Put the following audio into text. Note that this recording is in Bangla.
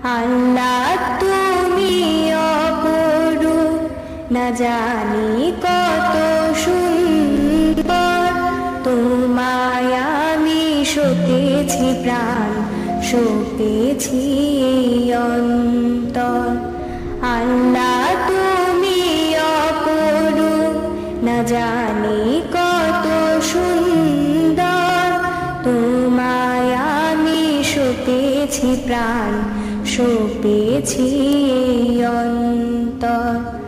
আল্লাহ তুমি অপরূপ, না জানি কত সুন্দর। তোমায় আমি সপেছি প্রাণ, সপেছি অন্তর। আল্লাহ তুমি অপরূপ, না জানি কত সুন্দর। তোমায় আমি সপেছি প্রাণ, সপেছি অন্তর।